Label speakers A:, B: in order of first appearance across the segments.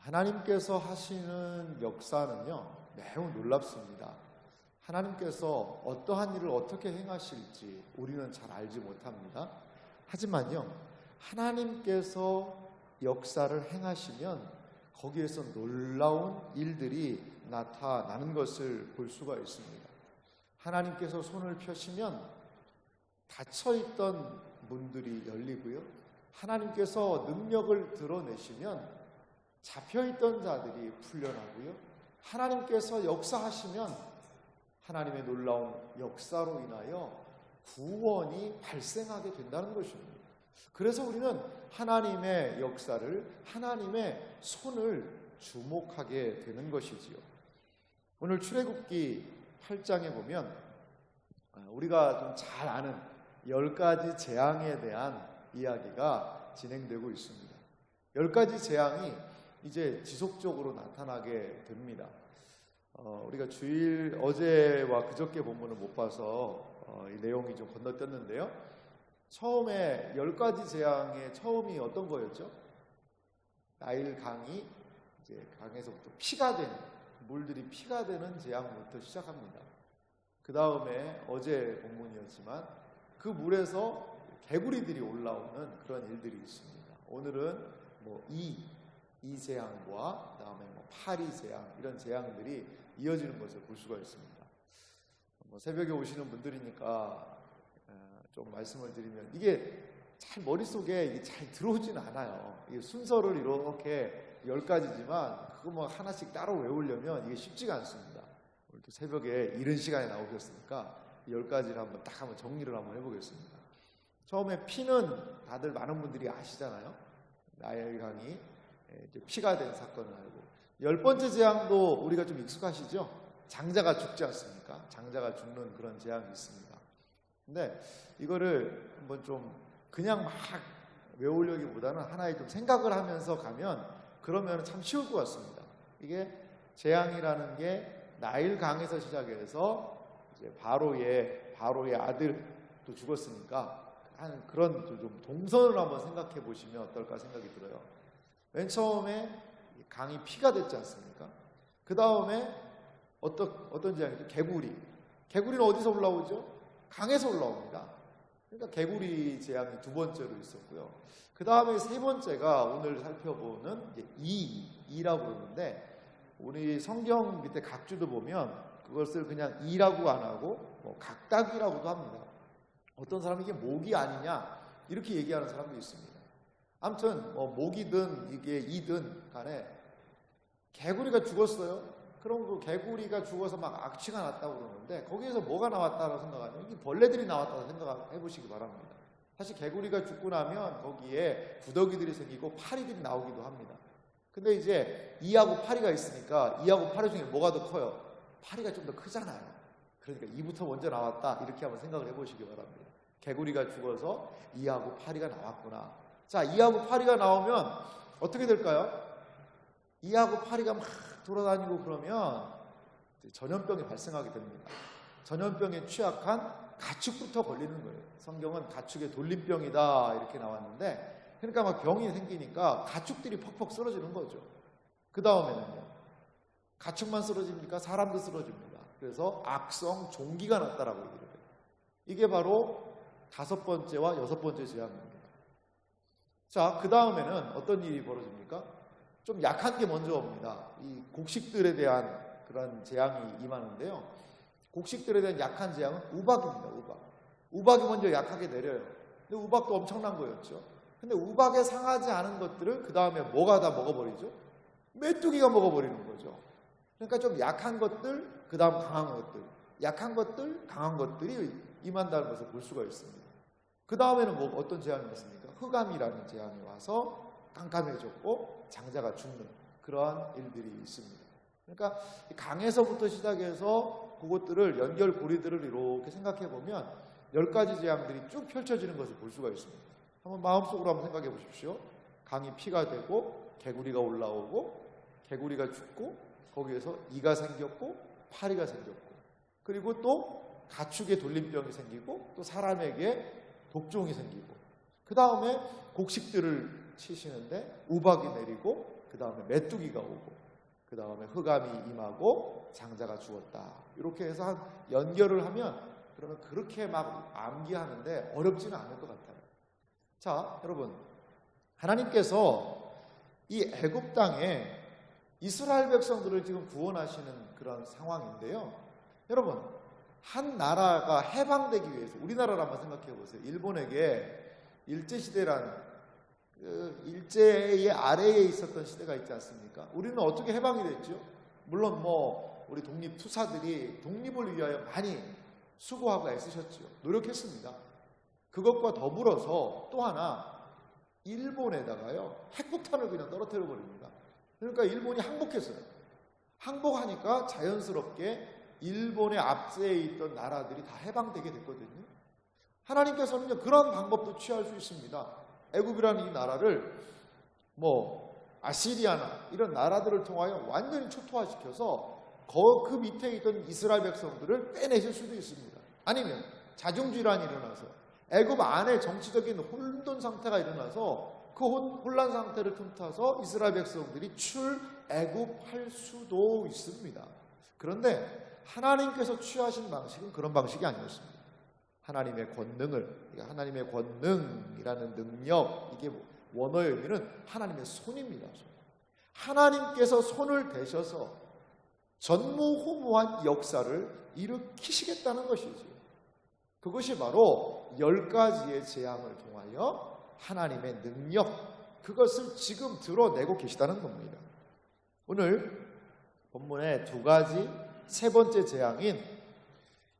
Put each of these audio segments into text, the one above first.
A: 하나님께서 하시는 역사는요, 매우 놀랍습니다. 하나님께서 어떠한 일을 어떻게 행하실지 우리는 잘 알지 못합니다. 하지만요, 하나님께서 역사를 행하시면 거기에서 놀라운 일들이 나타나는 것을 볼 수가 있습니다. 하나님께서 손을 펴시면 닫혀있던 문들이 열리고요, 하나님께서 능력을 드러내시면 잡혀있던 자들이 풀려나고요, 하나님께서 역사하시면 하나님의 놀라운 역사로 인하여 구원이 발생하게 된다는 것입니다. 그래서 우리는 하나님의 역사를, 하나님의 손을 주목하게 되는 것이지요. 오늘 출애굽기 8장에 보면 우리가 좀 잘 아는 10가지 재앙에 대한 이야기가 진행되고 있습니다. 10가지 재앙이 이제 지속적으로 나타나게 됩니다. 우리가 주일 어제와 그저께 본문을 못 봐서 이 내용이 좀 건너뛰었는데요. 처음에 10가지 재앙의 처음이 어떤 거였죠? 나일 강이 이제 강에서부터 피가 되는, 물들이 피가 되는 재앙부터 시작합니다. 그 다음에 어제 본문이었지만 그 물에서 개구리들이 올라오는 그런 일들이 있습니다. 오늘은 이 재앙과 그다음에 파리 재앙, 이런 재앙들이 이어지는 것을 볼 수가 있습니다. 새벽에 오시는 분들이니까 좀 말씀을 드리면 이게 잘 머릿속에 이게 잘 들어오지는 않아요. 이게 순서를 이렇게 10가지지만 그거 하나씩 따로 외우려면 이게 쉽지가 않습니다. 오늘 또 새벽에 이른 시간에 나오셨으니까 10가지를 한번 정리를 한번 해보겠습니다. 처음에 피는 다들 많은 분들이 아시잖아요. 나일 강이 이제 피가 된 사건을 알고, 10번째 재앙도 우리가 좀 익숙하시죠? 장자가 죽지 않습니까? 장자가 죽는 그런 재앙이 있습니다. 근데 이거를 한번 좀 그냥 막 외우려기보다는 하나의 좀 생각을 하면서 가면 그러면 참 쉬울 것 같습니다. 이게 재앙이라는 게 나일 강에서 시작해서 이제 바로의 아들도 죽었으니까 한 그런 좀 동선을 한번 생각해 보시면 어떨까 생각이 들어요. 맨 처음에 강이 피가 됐지 않습니까? 그 다음에 어떤 재앙이죠? 개구리는 어디서 올라오죠? 강에서 올라옵니다. 그러니까 개구리 재앙이 두 번째로 있었고요. 그 다음에 세 번째가 오늘 살펴보는 이라고 그러는데, 우리 성경 밑에 각주도 보면 그것을 그냥 이라고 안 하고 각닭이라고도 합니다. 어떤 사람이 이게 모기 아니냐 이렇게 얘기하는 사람도 있습니다. 아무튼 모기든 이게 이든 간에 개구리가 죽었어요. 그럼 그 개구리가 죽어서 막 악취가 났다고 그러는데 거기에서 뭐가 나왔다고 생각하면 이게 벌레들이 나왔다고 생각해 보시기 바랍니다. 사실 개구리가 죽고 나면 거기에 구더기들이 생기고 파리들이 나오기도 합니다. 근데 이제 이하고 파리가 있으니까 이하고 파리 중에 뭐가 더 커요? 파리가 좀 더 크잖아요. 그러니까 이부터 먼저 나왔다 이렇게 한번 생각을 해보시기 바랍니다. 개구리가 죽어서 이하고 파리가 나왔구나. 자, 이하고 파리가 나오면 어떻게 될까요? 이하고 파리가 막 돌아다니고 그러면 전염병이 발생하게 됩니다. 전염병에 취약한 가축부터 걸리는 거예요. 성경은 가축의 돌림병이다 이렇게 나왔는데, 그러니까 막 병이 생기니까 가축들이 퍽퍽 쓰러지는 거죠. 그 다음에는요, 가축만 쓰러집니까? 사람도 쓰러집니다. 그래서 악성 종기가 났다라고 얘기를 해요. 이게 바로 5번째와 6번째 재앙입니다. 자, 그 다음에는 어떤 일이 벌어집니까? 좀 약한 게 먼저 옵니다. 이 곡식들에 대한 그런 재앙이 임하는데요. 곡식들에 대한 약한 재앙은 우박입니다. 우박이 먼저 약하게 내려요. 근데 우박도 엄청난 거였죠. 근데 우박에 상하지 않은 것들을 그 다음에 뭐가 다 먹어버리죠? 메뚜기가 먹어버리는 거죠. 그러니까 좀 약한 것들, 그 다음 강한 것들, 약한 것들, 강한 것들이 임한다는 것을 볼 수가 있습니다. 그 다음에는 어떤 재앙이 있습니까? 흑암이라는 재앙이 와서 깜깜해졌고 장자가 죽는 그러한 일들이 있습니다. 그러니까 강에서부터 시작해서 그것들을 연결고리들을 이렇게 생각해 보면 10가지 재앙들이 쭉 펼쳐지는 것을 볼 수가 있습니다. 한번 마음속으로 한번 생각해 보십시오. 강이 피가 되고 개구리가 올라오고 개구리가 죽고 거기에서 이가 생겼고 파리가 생겼고, 그리고 또 가축의 돌림병이 생기고 또 사람에게 독종이 생기고, 그 다음에 곡식들을 치시는데 우박이 내리고 그 다음에 메뚜기가 오고, 그 다음에 흑암이 임하고 장자가 죽었다. 이렇게 해서 한 연결을 하면 그러면 그렇게 막 암기하는데 어렵지는 않을 것 같아요. 자, 여러분, 하나님께서 이 애굽 땅에 이스라엘 백성들을 지금 구원하시는 그런 상황인데요. 여러분, 한 나라가 해방되기 위해서, 우리나라를 한번 생각해 보세요. 일본에게 일제시대란 일제의 아래에 있었던 시대가 있지 않습니까? 우리는 어떻게 해방이 됐죠? 물론 우리 독립투사들이 독립을 위하여 많이 수고하고 애쓰셨죠. 노력했습니다. 그것과 더불어서 또 하나, 일본에다가요 핵폭탄을 그냥 떨어뜨려 버립니다. 그러니까 일본이 항복했어요. 항복하니까 자연스럽게 일본의 앞세에 있던 나라들이 다 해방되게 됐거든요. 하나님께서는요 그런 방법도 취할 수 있습니다. 애굽이라는 이 나라를 아시리아나 이런 나라들을 통하여 완전히 초토화시켜서 그 밑에 있던 이스라엘 백성들을 빼내실 수도 있습니다. 아니면 자중질환이 일어나서 애굽 안에 정치적인 혼돈 상태가 일어나서 그 혼란 상태를 틈타서 이스라엘 백성들이 출애굽할 수도 있습니다. 그런데 하나님께서 취하신 방식은 그런 방식이 아니었습니다. 하나님의 권능을, 하나님의 권능이라는 능력, 이게 원어의 의미는 하나님의 손입니다. 하나님께서 손을 대셔서 전무후무한 역사를 일으키시겠다는 것이죠. 그것이 바로 10가지의 재앙을 통하여 하나님의 능력, 그것을 지금 드러내고 계시다는 겁니다. 오늘 본문에 2가지, 세 번째 재앙인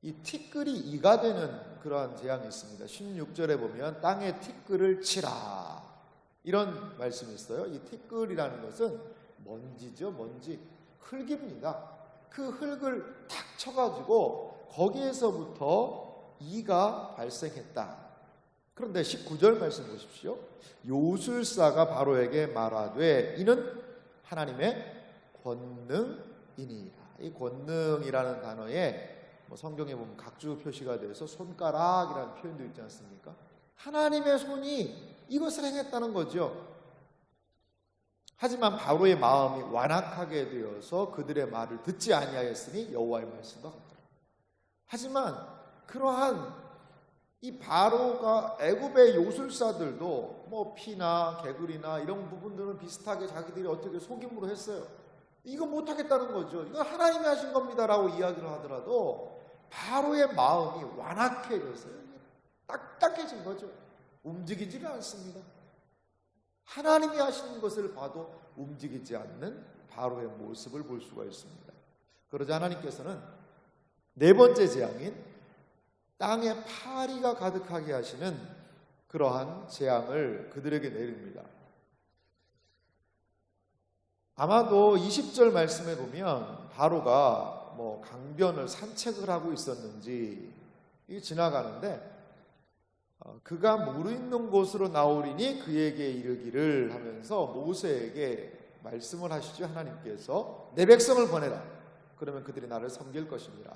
A: 이 티끌이 이가 되는 그러한 재앙이 있습니다. 16절에 보면 땅에 티끌을 치라, 이런 말씀이 있어요. 이 티끌이라는 것은 먼지죠. 먼지, 흙입니다. 그 흙을 탁 쳐가지고 거기에서부터 이가 발생했다. 그런데 19절 말씀 보십시오. 요술사가 바로에게 말하되 이는 하나님의 권능이니라. 이 권능이라는 단어에 성경에 보면 각주 표시가 돼서 손가락이라는 표현도 있지 않습니까? 하나님의 손이 이것을 행했다는 거죠. 하지만 바로의 마음이 완악하게 되어서 그들의 말을 듣지 아니하였으니 여호와의 말씀과 같더라. 하지만 그러한 이 바로가 애굽의 요술사들도 피나 개구리나 이런 부분들은 비슷하게 자기들이 어떻게 속임으로 했어요. 이거 못하겠다는 거죠. 이건 하나님이 하신 겁니다라고 이야기를 하더라도 바로의 마음이 완악해져서요. 딱딱해진 거죠. 움직이지를 않습니다. 하나님이 하시는 것을 봐도 움직이지 않는 바로의 모습을 볼 수가 있습니다. 그러자 하나님께서는 네 번째 재앙인 땅에 파리가 가득하게 하시는 그러한 재앙을 그들에게 내립니다. 아마도 20절 말씀에 보면 바로가 강변을 산책을 하고 있었는지 지나가는데 그가 무르익는 곳으로 나오리니 그에게 이르기를 하면서 모세에게 말씀을 하시죠. 하나님께서 내 백성을 보내라. 그러면 그들이 나를 섬길 것입니다.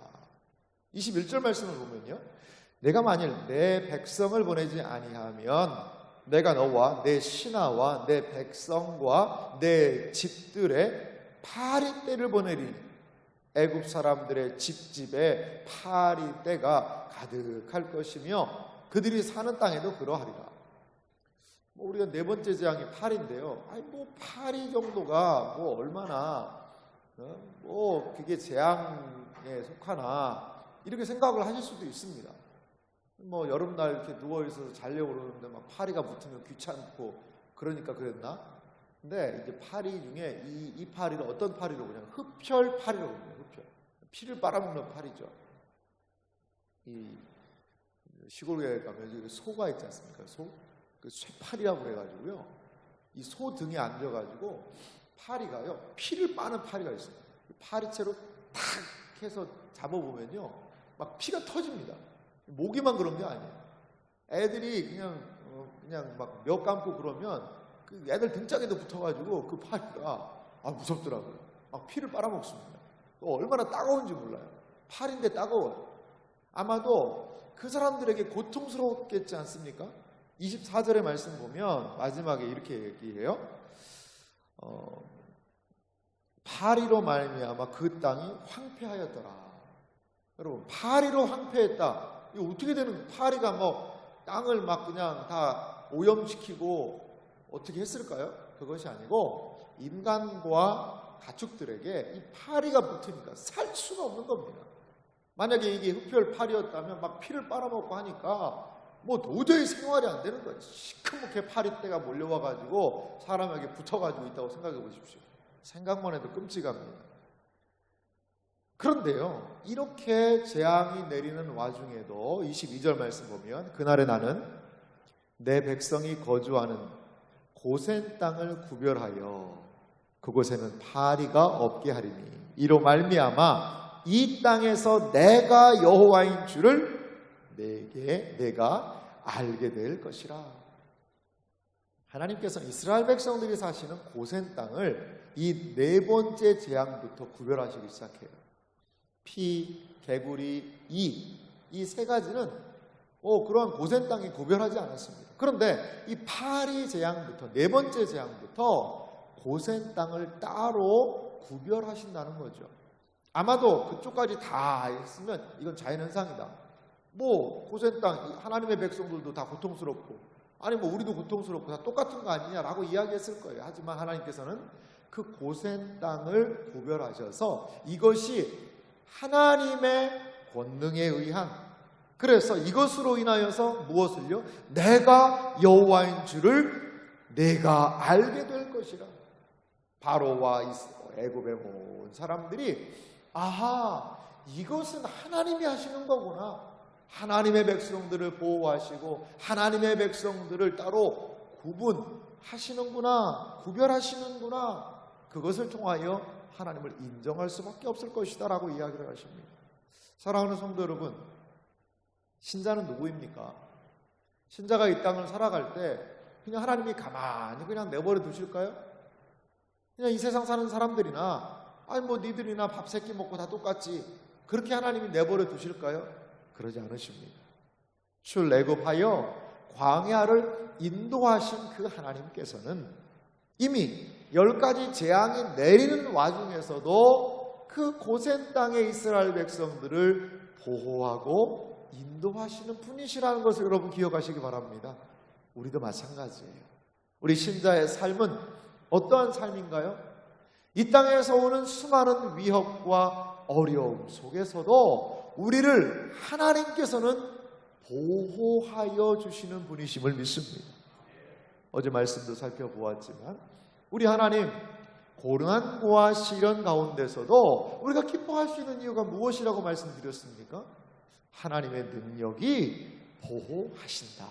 A: 21절 말씀을 보면요, 내가 만일 내 백성을 보내지 아니하면 내가 너와 내 신하와 내 백성과 내 집들에 파리떼를 보내리니 애굽 사람들의 집집에 파리떼가 가득할 것이며 그들이 사는 땅에도 그러하리라. 우리가 네 번째 재앙이 파리인데요. 파리 정도가 얼마나 그게 재앙에 속하나 이렇게 생각을 하실 수도 있습니다. 여름날 이렇게 누워있어서 자려고 그러는데 막 파리가 붙으면 귀찮고 그러니까 그랬나? 근데 이제 파리 중에 이 파리를 어떤 파리로 그냥 흡혈파리라고 그래요. 흡혈. 피를 빨아먹는 파리죠. 이 시골에 가면 소가 있지 않습니까? 소? 그 쇠파리라고 그래가지고요. 이 소 등에 앉아가지고 파리가요, 피를 빠는 파리가 있어요. 파리채로 탁 해서 잡아보면요, 막 피가 터집니다. 모기만 그런 게 아니에요. 애들이 그냥 막 몇 감고 그러면 그 애들 등짝에도 붙어가지고 그 파리가 무섭더라고요. 막 피를 빨아먹습니다. 또 얼마나 따가운지 몰라요. 파리인데 따가워요. 아마도 그 사람들에게 고통스러웠겠지 않습니까? 24절의 말씀 보면 마지막에 이렇게 얘기해요. 파리로 말미암아 그 땅이 황폐하였더라. 여러분, 파리로 황폐했다. 이거 어떻게 되는, 파리가 뭐 땅을 막 그냥 다 오염시키고 어떻게 했을까요? 그것이 아니고 인간과 가축들에게 이 파리가 붙으니까 살 수가 없는 겁니다. 만약에 이게 흡혈 파리였다면 막 피를 빨아먹고 하니까 뭐 도저히 생활이 안 되는 거예요. 시커멓게 파리떼가 몰려와가지고 사람에게 붙어가지고 있다고 생각해 보십시오. 생각만 해도 끔찍합니다. 그런데요, 이렇게 재앙이 내리는 와중에도 22절 말씀 보면 그날에 나는 내 백성이 거주하는 고센 땅을 구별하여 그곳에는 파리가 없게 하리니 이로 말미암아 이 땅에서 내가 여호와인 줄을 내가 알게 될 것이라. 하나님께서 이스라엘 백성들이 사시는 고센 땅을 이 네 번째 재앙부터 구별하시기 시작해요. 피, 개구리, 이 세 가지는 그러한 고센 땅이 구별하지 않았습니다. 그런데 이 파리 재앙부터, 네 번째 재앙부터 고센 땅을 따로 구별하신다는 거죠. 아마도 그쪽까지 다 했으면 이건 자연현상이다. 뭐 고센 땅, 하나님의 백성들도 다 고통스럽고, 아니 뭐 우리도 고통스럽고 다 똑같은 거 아니냐라고 이야기했을 거예요. 하지만 하나님께서는 그 고센 땅을 구별하셔서 이것이 하나님의 권능에 의한, 그래서 이것으로 인하여서 무엇을요? 내가 여호와인 줄을 내가 알게 될 것이라. 바로와 애굽의 모든 사람들이 아하, 이것은 하나님이 하시는 거구나. 하나님의 백성들을 보호하시고 하나님의 백성들을 따로 구분하시는구나, 구별하시는구나. 그것을 통하여 하나님을 인정할 수밖에 없을 것이다 라고 이야기를 하십니다. 사랑하는 성도 여러분, 신자는 누구입니까? 신자가 이 땅을 살아갈 때 그냥 하나님이 가만히 그냥 내버려 두실까요? 그냥 이 세상 사는 사람들이나 아니 뭐 니들이나 밥 세 끼 먹고 다 똑같지, 그렇게 하나님이 내버려 두실까요? 그러지 않으십니다. 출애굽하여 광야를 인도하신 그 하나님께서는 이미 10가지 재앙이 내리는 와중에서도 그 고센 땅의 이스라엘 백성들을 보호하고 인도하시는 분이시라는 것을 여러분 기억하시기 바랍니다. 우리도 마찬가지예요. 우리 신자의 삶은 어떠한 삶인가요? 이 땅에서 오는 수많은 위협과 어려움 속에서도 우리를 하나님께서는 보호하여 주시는 분이심을 믿습니다. 어제 말씀도 살펴보았지만 우리 하나님, 고난과 시련 가운데서도 우리가 기뻐할 수 있는 이유가 무엇이라고 말씀드렸습니까? 하나님의 능력이 보호하신다.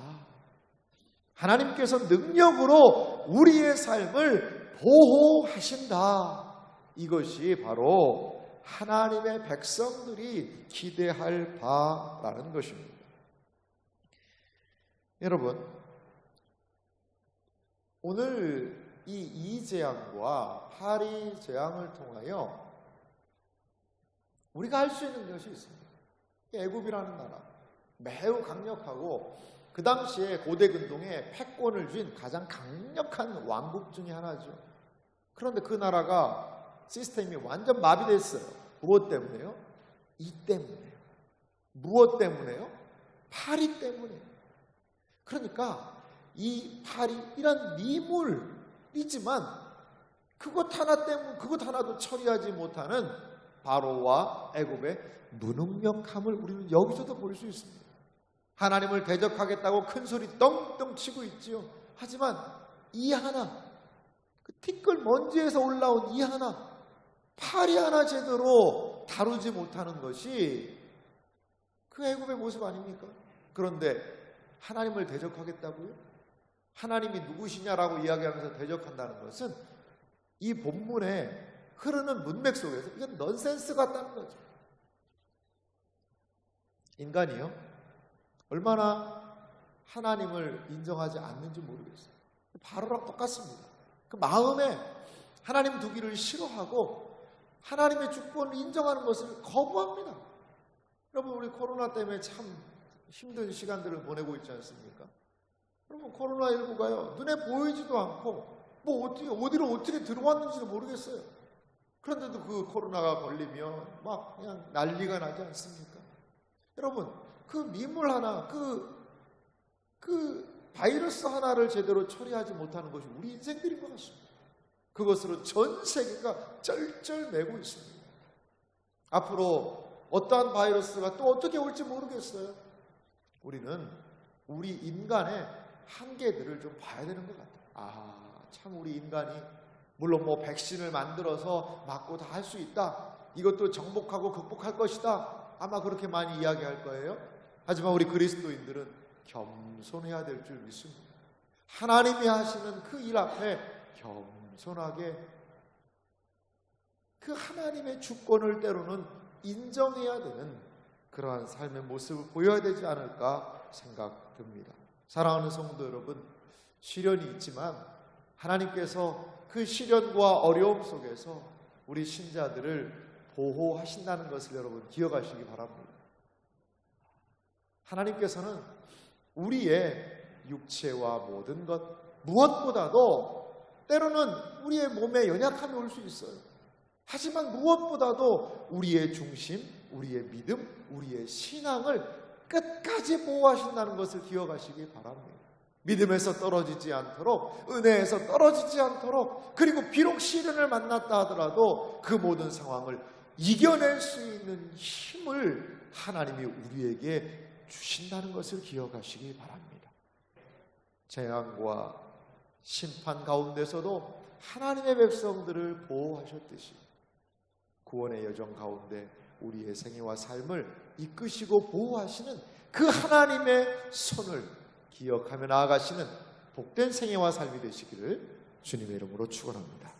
A: 하나님께서 능력으로 우리의 삶을 보호하신다. 이것이 바로 하나님의 백성들이 기대할 바라는 것입니다. 여러분, 오늘 이 재앙과 파리 재앙을 통하여 우리가 할 수 있는 것이 있습니다. 애굽이라는 나라, 매우 강력하고 그 당시에 고대 근동에 패권을 쥔 가장 강력한 왕국 중에 하나죠. 그런데 그 나라가 시스템이 완전 마비됐어요. 무엇 때문에요? 이 때문에요. 무엇 때문에요? 파리 때문에요. 그러니까 이 파리, 이런 미물이지만 그것 하나도 처리하지 못하는 바로와 애굽의 무능력함을 우리는 여기서도 볼 수 있습니다. 하나님을 대적하겠다고 큰 소리 떵떵 치고 있지요. 하지만 이 하나, 그 티끌 먼지에서 올라온 이 하나, 파리 하나 제대로 다루지 못하는 것이 그 애굽의 모습 아닙니까? 그런데 하나님을 대적하겠다고요? 하나님이 누구시냐라고 이야기하면서 대적한다는 것은 이 본문에 흐르는 문맥 속에서 이건 넌센스 같다는 거죠. 인간이요, 얼마나 하나님을 인정하지 않는지 모르겠어요. 바로랑 똑같습니다. 그 마음에 하나님 두기를 싫어하고 하나님의 주권을 인정하는 것을 거부합니다. 여러분, 우리 코로나 때문에 참 힘든 시간들을 보내고 있지 않습니까? 여러분, 코로나19가요, 눈에 보이지도 않고 뭐 어디로 어떻게 들어왔는지도 모르겠어요. 그런데도 그 코로나가 걸리면 막 그냥 난리가 나지 않습니까? 여러분, 그 미물 하나, 그 바이러스 하나를 제대로 처리하지 못하는 것이 우리 인생들인 것 같습니다. 그것으로 전 세계가 쩔쩔매고 있습니다. 앞으로 어떠한 바이러스가 또 어떻게 올지 모르겠어요. 우리는 우리 인간의 한계들을 좀 봐야 되는 것 같아요. 참 우리 인간이 물론 뭐 백신을 만들어서 맞고 다 할 수 있다. 이것도 정복하고 극복할 것이다. 아마 그렇게 많이 이야기할 거예요. 하지만 우리 그리스도인들은 겸손해야 될 줄 믿습니다. 하나님이 하시는 그 일 앞에 겸손하게 그 하나님의 주권을 때로는 인정해야 되는 그러한 삶의 모습을 보여야 되지 않을까 생각됩니다. 사랑하는 성도 여러분, 시련이 있지만 하나님께서 그 시련과 어려움 속에서 우리 신자들을 보호하신다는 것을 여러분 기억하시기 바랍니다. 하나님께서는 우리의 육체와 모든 것 무엇보다도 때로는 우리의 몸에 연약함이 올 수 있어요. 하지만 무엇보다도 우리의 중심, 우리의 믿음, 우리의 신앙을 끝까지 보호하신다는 것을 기억하시기 바랍니다. 믿음에서 떨어지지 않도록, 은혜에서 떨어지지 않도록, 그리고 비록 시련을 만났다 하더라도 그 모든 상황을 이겨낼 수 있는 힘을 하나님이 우리에게 주신다는 것을 기억하시기 바랍니다. 재앙과 심판 가운데서도 하나님의 백성들을 보호하셨듯이 구원의 여정 가운데 우리의 생애와 삶을 이끄시고 보호하시는 그 하나님의 손을 기억하며 나아가시는 복된 생애와 삶이 되시기를 주님의 이름으로 축원합니다.